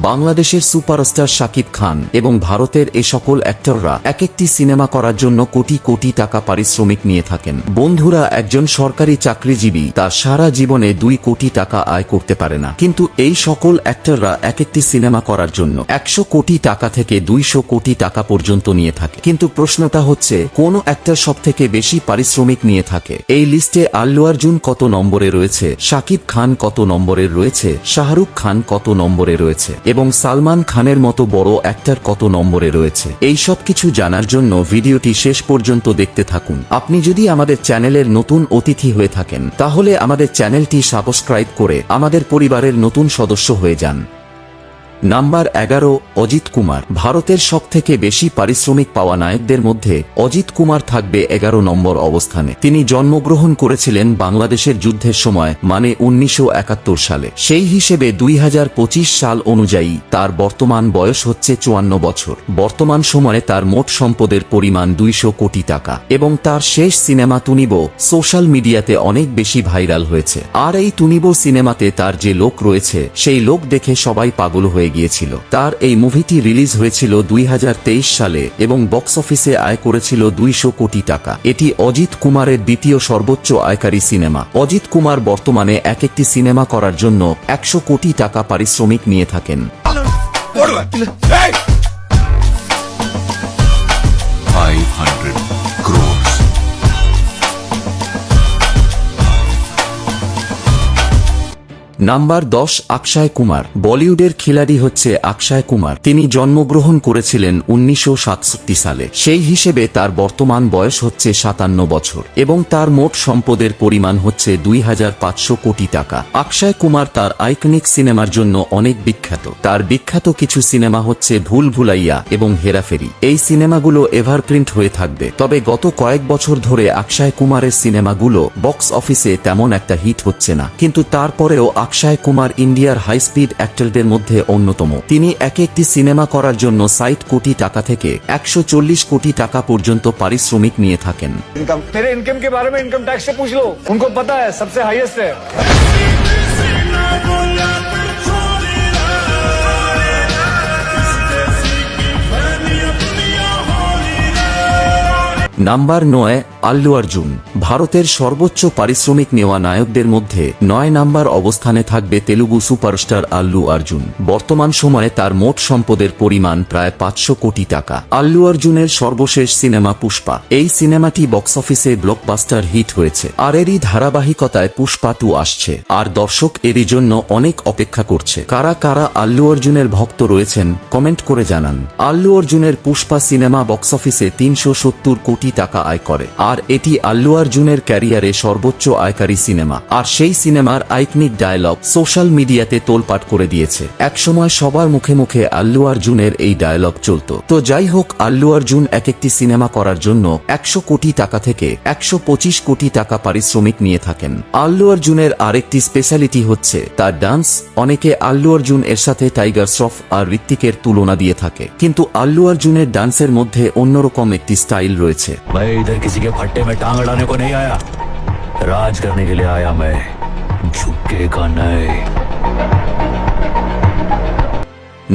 বাংলাদেশের সুপারস্টার শাকিব খান এবং ভারতের এ সকল অ্যাক্টররা এক একটি সিনেমা করার জন্য কোটি কোটি টাকা পারিশ্রমিক নিয়ে থাকেন। বন্ধুরা, একজন সরকারি চাকরিজীবী তার সারা জীবনে 2 কোটি টাকা আয় করতে পারে না, কিন্তু এই সকল অ্যাক্টররা এক একটি সিনেমা করার জন্য 100 কোটি টাকা থেকে 200 কোটি টাকা পর্যন্ত নিয়ে থাকে। কিন্তু প্রশ্নটা হচ্ছে, কোন অ্যাক্টর সবথেকে বেশি পারিশ্রমিক নিয়ে থাকে? এই লিস্টে আল্লু অর্জুন কত নম্বরে রয়েছে, শাকিব খান কত নম্বরে রয়েছে, শাহরুখ খান কত নম্বরে রয়েছে এবং সালমান খানের মতো বড় অ্যাক্টর কত নম্বরে রয়েছে? এই সব কিছু জানার জন্য ভিডিওটি শেষ পর্যন্ত দেখতে থাকুন। আপনি যদি আমাদের চ্যানেলের নতুন অতিথি হয়ে থাকেন, তাহলে আমাদের চ্যানেলটি সাবস্ক্রাইব করে আমাদের পরিবারের নতুন সদস্য হয়ে যান। নাম্বার 11, অজিত কুমার। ভারতের সবথেকে বেশি পারিশ্রমিক পাওয়া নায়কদের মধ্যে অজিত কুমার থাকবে 11 নম্বর অবস্থানে। তিনি জন্মগ্রহণ করেছিলেন বাংলাদেশের যুদ্ধের সময়, মানে 1971 সালে। সেই হিসেবে 2025 সাল অনুযায়ী তার বর্তমান বয়স হচ্ছে 54 বছর। বর্তমান সময়ে তার মোট সম্পদের পরিমাণ 200 কোটি টাকা এবং তার শেষ সিনেমা তুনিবো সোশ্যাল মিডিয়াতে অনেক বেশি ভাইরাল হয়েছে। আর এই তুনিবো সিনেমাতে তার যে লোক রয়েছে, সেই লোক দেখে সবাই পাগল হয়ে গিয়েছিল। তার এই মুভিটি রিলিজ হয়েছিল 2023 সালে এবং বক্স অফিসে আয় করেছিল 200 কোটি টাকা। এটি অজিত কুমারের দ্বিতীয় সর্বোচ্চ আয়কারী সিনেমা। অজিত কুমার বর্তমানে এক একটি সিনেমা করার জন্য 100 কোটি টাকা পারিশ্রমিক নিয়ে থাকেন। 500 crores। নাম্বার 10, অক্ষয় কুমার। বলিউডের খিলাড়ি হচ্ছে অক্ষয় কুমার। তিনি জন্মগ্রহণ করেছিলেন 1967 সালে। সেই হিসেবে তার বর্তমান বয়স হচ্ছে 57 বছর এবং তার মোট সম্পদের পরিমাণ হচ্ছে 2500 কোটি টাকা। অক্ষয় কুমার তার আইকনিক সিনেমার জন্য অনেক বিখ্যাত। তার বিখ্যাত কিছু সিনেমা হচ্ছে ভুল ভুলাইয়া এবং হেরাফেরি। এই সিনেমাগুলো এভারপ্রিন্ট হয়ে থাকবে। তবে গত কয়েক বছর ধরে অক্ষয় কুমারের সিনেমাগুলো বক্স অফিসে তেমন একটা হিট হচ্ছে না, কিন্তু তারপরেও অক্ষয় কুমার ইন্ডিয়ার হাই স্পিড অ্যাক্টরদের মধ্যে অন্যতম। তিনি এক একটি সিনেমা করার জন্য 60 কোটি টাকা থেকে 140 কোটি টাকা পর্যন্ত পারিশ্রমিক নিয়ে থাকেন। मेरे इनकम के बारे में इनकम टैक्स से पूछ लो, उनको पता है, सबसे हाईएस्ट है। নাম্বার 9, আল্লু অর্জুন। ভারতের সর্বোচ্চ পারিশ্রমিক নেওয়া নায়কদের মধ্যে 9 নাম্বার অবস্থানে থাকবে তেলুগু সুপারস্টার আল্লু অর্জুন। বর্তমান সময়ে তার মোট সম্পদের পরিমাণ প্রায় 500 কোটি টাকা। আল্লু অর্জুনের সর্বশেষ সিনেমা পুষ্পা। এই সিনেমাটি বক্স অফিসে ব্লকবাস্টার হিট হয়েছে, আর এরই ধারাবাহিকতায় পুষ্পা 2 আসছে, আর দর্শক এরই জন্য অনেক অপেক্ষা করছে। কারা কারা আল্লু অর্জুনের ভক্ত রয়েছেন কমেন্ট করে জানান। আল্লু অর্জুনের পুষ্পা সিনেমা বক্স অফিসে 370 কোটি টাকা আয় করে, আর এটি আল্লু অর্জুনের ক্যারিয়ারে সর্বোচ্চ আয়কারী সিনেমা। আর সেই সিনেমার আইকনিক ডায়লগ সোশ্যাল মিডিয়াতে তোলপাট করে দিয়েছে। একসময় সবার মুখে মুখে আল্লু অর্জুনের এই ডায়লগ চলত। তো যাই হোক, আল্লু অর্জুন এক একটি সিনেমা করার জন্য 100 কোটি টাকা থেকে 125 কোটি টাকা পারিশ্রমিক নিয়ে থাকেন। আল্লু অর্জুনের আরেকটি স্পেশালিটি হচ্ছে তার ডান্স। অনেকে আল্লু অর্জুন এর সাথে টাইগার শ্রফ আর ঋত্বিকের তুলনা দিয়ে থাকে, কিন্তু আল্লু অর্জুনের ডান্সের মধ্যে অন্যরকম একটি স্টাইল রয়েছে। मैं इधर किसी के फट्टे में टांग अड़ाने को नहीं आया, राज करने के लिए आया मैं, झुकेगा नहीं।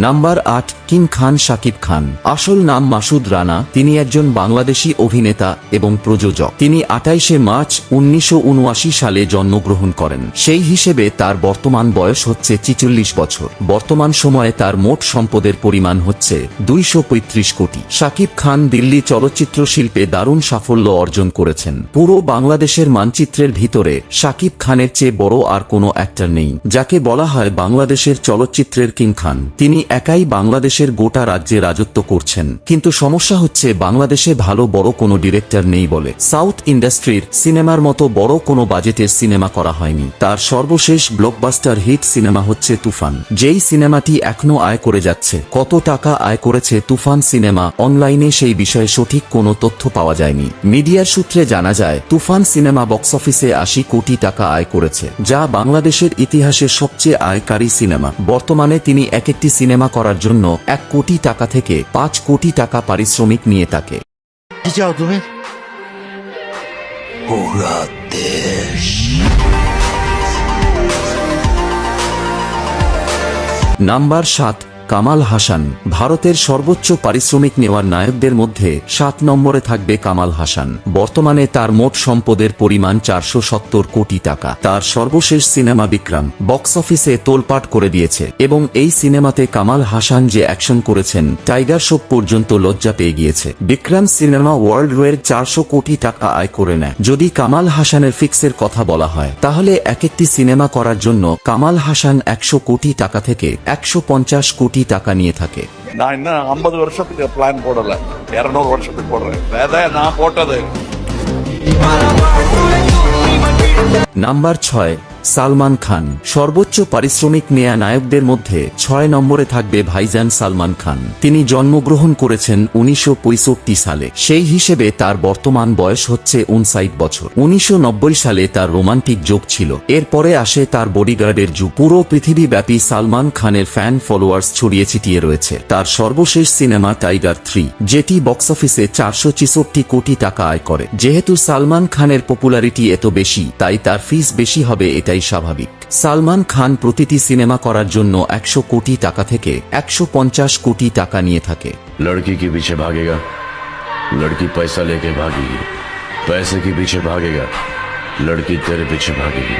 নাম্বার 8, কিং খান শাকিব খান। আসল নাম মাসুদ রানা। তিনি একজন বাংলাদেশী অভিনেতা এবং প্রযোজক। তিনি 28 মার্চ 1979 সালে জন্মগ্রহণ করেন। সেই হিসেবে তার বর্তমান বয়স হচ্ছে 46 বছর। বর্তমান সময়ে তার মোট সম্পদের পরিমাণ হচ্ছে 235 কোটি। শাকিব খান দিল্লি চলচ্চিত্র শিল্পে দারুণ সাফল্য অর্জন করেছেন। পুরো বাংলাদেশের মানচিত্রের ভিতরে শাকিব খানের চেয়ে বড় আর কোনো অ্যাক্টর নেই, যাকে বলা হয় বাংলাদেশের চলচ্চিত্রের কিং খান। তিনি একাই বাংলাদেশের গোটা রাজ্যে রাজত্ব করছেন, কিন্তু সমস্যা হচ্ছে বাংলাদেশে ভালো বড় কোনো ডিরেক্টর নেই বলে। সাউথ ইন্ডাস্ট্রির সিনেমার মতো বড় কোনো বাজেটের সিনেমা করা হয়নি। তার সর্বশেষ ব্লকবাস্টার হিট সিনেমা হচ্ছে তুফান, যেই সিনেমাটি এখনো আয় করে যাচ্ছে। কত টাকা আয় করেছে তুফান সিনেমা, অনলাইনে সেই বিষয়ে সঠিক কোনো তথ্য পাওয়া যায়নি। মিডিয়ার সূত্রে জানা যায় তুফান সিনেমা বক্স অফিসে 80 কোটি টাকা আয় করেছে, যা বাংলাদেশের ইতিহাসের সবচেয়ে আয়কারী সিনেমা। বর্তমানে তিনি এক একটি সিনেমা সিনেমা করার জন্য 1 কোটি টাকা থেকে 5 কোটি টাকা পারিশ্রমিক নিয়ে থাকে। কি চাও তুমি? पूरा देश। নাম্বার 7, কামাল হাসান। ভারতের সর্বোচ্চ পারিশ্রমিক নেওয়ার নায়কদের মধ্যে 7 নম্বরে থাকবে কামাল হাসান। বর্তমানে তার মোট সম্পদের পরিমাণ 470 কোটি টাকা। তার সর্বশেষ সিনেমা বিক্রম বক্স অফিসে তোলপাট করে দিয়েছে এবং এই সিনেমাতে কামাল হাসান যে অ্যাকশন করেছেন টাইগার শ্রফ পর্যন্ত লজ্জা পেয়ে গিয়েছে। বিক্রম সিনেমা ওয়ার্ল্ড ওয়ের 400 কোটি টাকা আয় করে নেয়। যদি কামাল হাসানের ফিক্সের কথা বলা হয় তাহলে এক একটি সিনেমা করার জন্য কামাল হাসান 100 কোটি টাকা থেকে 150 কোটি টাকা নিয়ে থাকে। நான் இன்னும் 50 வருஷத்துக்கு பிளான் போடல, 200 வருஷத்துக்கு போடுறேன். வேற நான் போட்டது. নাম্বার 6, সালমান খান। সর্বোচ্চ পারিশ্রমিক নেয়া নায়কদের মধ্যে 6 নম্বরে থাকবে ভাইজান সালমান খান। তিনি জন্মগ্রহণ করেছেন 1965 সালে। সেই হিসেবে তার বর্তমান বয়স হচ্ছে 59 বছর। 1990 সালে তার রোমান্টিক যোগ ছিল। এরপরে আসে তার বডিগার্ডের যুগ। পুরো পৃথিবীব্যাপী সালমান খানের ফ্যান ফলোয়ার্স ছড়িয়ে ছিটিয়ে রয়েছে। তার সর্বশেষ সিনেমা টাইগার 3, যেটি বক্স অফিসে 464 কোটি টাকা আয় করে। যেহেতু সালমান খানের পপুলারিটি এত বেশি তাই তার ফিস বেশি হবে, এটাই স্বাভাবিক। সালমান খান প্রতিটি সিনেমা করার জন্য 100 কোটি টাকা থেকে 150 কোটি টাকা নিয়ে থাকে। लड़की के पीछे भागेगा, लड़की पैसा लेके भागेगी, पैसे के पीछे भागेगा, लड़की तेरे पीछे भागेगी।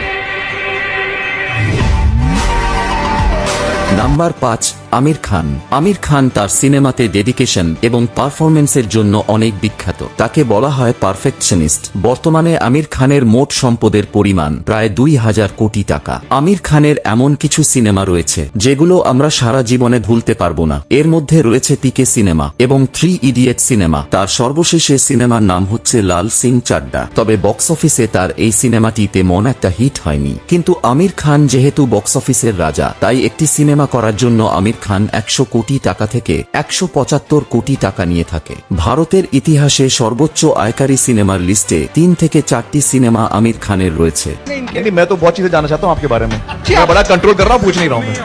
নাম্বার 5, আমির খান। আমির খান তার সিনেমাতে ডেডিকেশন এবং পারফরমেন্সের জন্য অনেক বিখ্যাত। তাকে বলা হয় পারফেকশনিস্ট। বর্তমানে আমির খানের মোট সম্পদের পরিমাণ প্রায় 2000 কোটি টাকা। আমির খানের এমন কিছু সিনেমা রয়েছে যেগুলো আমরা সারা জীবনে ভুলতে পারবো না। এর মধ্যে রয়েছে পিকে সিনেমা এবং 3 ইডিয়েট সিনেমা। তার সর্বশেষে সিনেমার নাম হচ্ছে লাল সিং চাড্ডা। তবে বক্স অফিসে তার এই সিনেমাটি তেমন একটা হিট হয়নি। কিন্তু আমির খান যেহেতু বক্স অফিসের রাজা, তাই একটি সিনেমা করার জন্য আমির খান 100 কোটি টাকা থেকে 175 কোটি টাকা নিয়ে থাকে। ভারতের ইতিহাসে সর্বোচ্চ আয়কারী সিনেমার লিস্টে 3 থেকে 4টি সিনেমা আমির খানের রয়েছে। नहीं, मैं तो बहुत चीजें जानना चाहता हूँ आपके बारे में। मैं बड़ा कंट्रोल कर रहा हूँ, पूछ नहीं रहा हूँ मैं।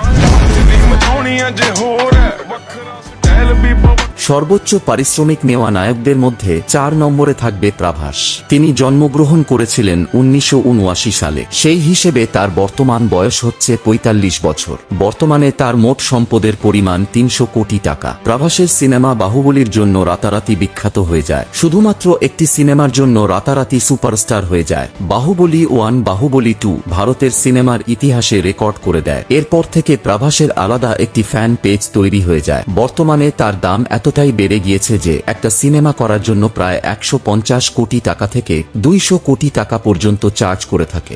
সর্বোচ্চ পারিশ্রমিক নেওয়া নায়কদের মধ্যে 4 নম্বরে থাকবে প্রভাস। তিনি জন্মগ্রহণ করেছিলেন 1979 সালে। সেই হিসেবে তার বর্তমান বয়স হচ্ছে 45 বছর। বর্তমানে তার মোট সম্পদের পরিমাণ 300 কোটি টাকা। প্রভাসের সিনেমা বাহুবলীর জন্য রাতারাতি বিখ্যাত হয়ে যায়। শুধুমাত্র একটি সিনেমার জন্য রাতারাতি সুপারস্টার হয়ে যায়। বাহুবলী 1, বাহুবলী 2 ভারতের সিনেমার ইতিহাসে রেকর্ড করে দেয়। এরপর থেকে প্রভাসের আলাদা একটি ফ্যান পেজ তৈরি হয়ে যায়। বর্তমানে তার দাম এতটাই বেড়ে গিয়েছে যে একটা সিনেমা করার জন্য প্রায় 150 কোটি টাকা থেকে 200 কোটি টাকা পর্যন্ত চার্জ করে থাকে।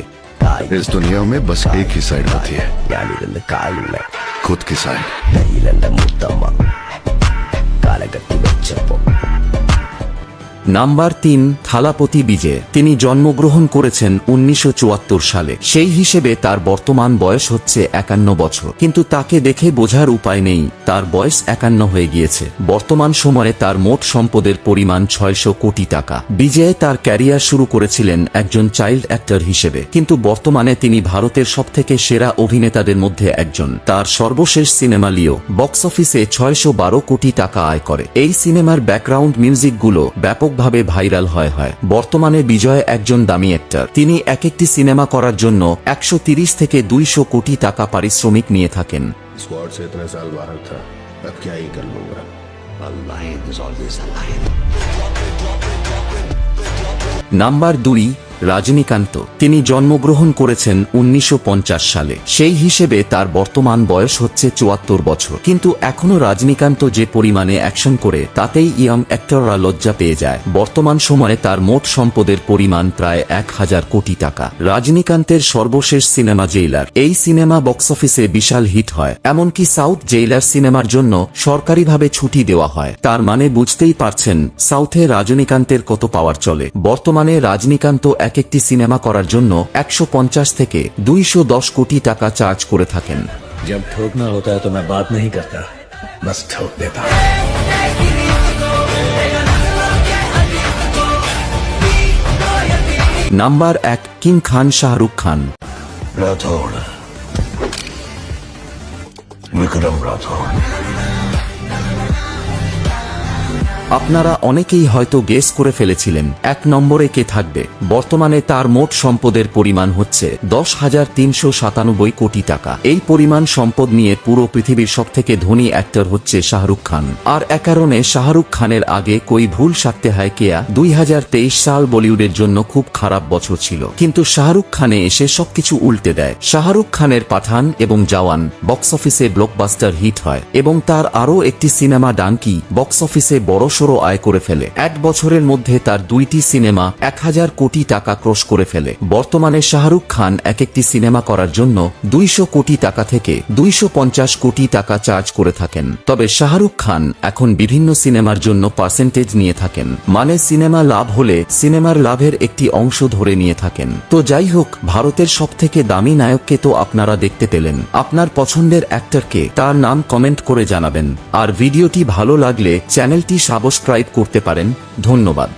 इस दुनिया में बस एक ही साइड होती है, खुद की साइड। নাম্বার 3, থালাপতি বিজয়। তিনি জন্মগ্রহণ করেছেন 1974 সালে। সেই হিসেবে তার বর্তমান বয়স হচ্ছে 51 বছর। কিন্তু তাকে দেখে বোঝার উপায় নেই তার বয়স 51 হয়ে গিয়েছে। বর্তমান সময়ে তার মোট সম্পদের পরিমাণ 600 কোটি টাকা। বিজয় তার ক্যারিয়ার শুরু করেছিলেন একজন চাইল্ড অ্যাক্টর হিসেবে, কিন্তু বর্তমানে তিনি ভারতের সবথেকে সেরা অভিনেতাদের মধ্যে একজন। তার সর্বশেষ সিনেমা লিও বক্স অফিসে 612 কোটি টাকা আয় করে। এই সিনেমার ব্যাকগ্রাউন্ড মিউজিকগুলো ব্যাপক ভাবে ভাইরাল হয়। বর্তমানে বিজয় একজন দামি অ্যাক্টর। তিনি এক একটি সিনেমা করার জন্য 130 থেকে 200 কোটি টাকা পারিশ্রমিক নিয়ে থাকেন। स्क्वाड से इतने साल बाहर था, अब क्या ही कर लूंगा। নাম্বার 2, রজনীকান্ত। তিনি জন্মগ্রহণ করেছেন 1950 সালে। সেই হিসেবে তার বর্তমান বয়স হচ্ছে 74 বছর। কিন্তু এখনো রজনীকান্ত যে পরিমাণে অ্যাকশন করে তাতেই ইয়ং অ্যাক্টররা লজ্জা পেয়ে যায়। বর্তমান সময়ে তার মোট সম্পদের পরিমাণ প্রায় 1000 কোটি টাকা। রজনীকান্তের সর্বশেষ সিনেমা জেইলার। এই সিনেমা বক্স অফিসে বিশাল হিট হয়। এমনকি সাউথ জেইলার সিনেমার জন্য সরকারিভাবে ছুটি দেওয়া হয়। তার মানে বুঝতেই পারছেন সাউথে রজনীকান্তের কত পাওয়ার চলে। বর্তমানে রজনীকান্ত এক একটি সিনেমা করার জন্য 150 থেকে 210 কোটি টাকা চার্জ করে থাকেন। जब ठोकना होता है तो मैं बात नहीं करता, बस ठोक देता। Number 1, king Khan Shahrukh Khan. राठौड़ विक्रम राठौर। আপনারা অনেকেই হয়তো গেস করে ফেলেছিলেন 1 নম্বরে কে থাকবে। বর্তমানে তার মোট সম্পদের পরিমাণ হচ্ছে 10,397 কোটি টাকা। এই পরিমাণ সম্পদ নিয়ে পুরো পৃথিবীর সবথেকে ধনী অ্যাক্টর হচ্ছে শাহরুখ খান। আর এ কারণে শাহরুখ খানের আগে কই ভুল সাকতে হয় কেয়া 2023 সাল বলিউডের জন্য খুব খারাপ বছর ছিল, কিন্তু শাহরুখ খানে এসে সবকিছু উল্টে দেয়। শাহরুখ খানের পাঠান এবং জওয়ান বক্স অফিসে ব্লকবাস্টার হিট হয় এবং তার আরও একটি সিনেমা ডাঙ্কি বক্স অফিসে বড় আয় করে ফেলে। 1 বছরের মধ্যে তার 2টি সিনেমা 1000 কোটি টাকা ক্রস করে ফেলে। বর্তমানে শাহরুখ খান এক একটি সিনেমা করার জন্য 200 কোটি টাকা থেকে 250 কোটি টাকা চার্জ করে থাকেন। তবে শাহরুখ খান এখন বিভিন্ন সিনেমার জন্য পার্সেন্টেজ নিয়ে থাকেন, মানে সিনেমা লাভ হলে সিনেমার লাভের একটি অংশ ধরে নিয়ে থাকেন। তো যাই হোক, ভারতের সবথেকে দামি নায়ককে তো আপনারা দেখতে পেলেন। আপনার পছন্দের অ্যাক্টরকে, তার নাম কমেন্ট করে জানাবেন। আর ভিডিওটি ভালো লাগলে চ্যানেলটি সাবস্ক্রাইব করতে পারেন। ধন্যবাদ।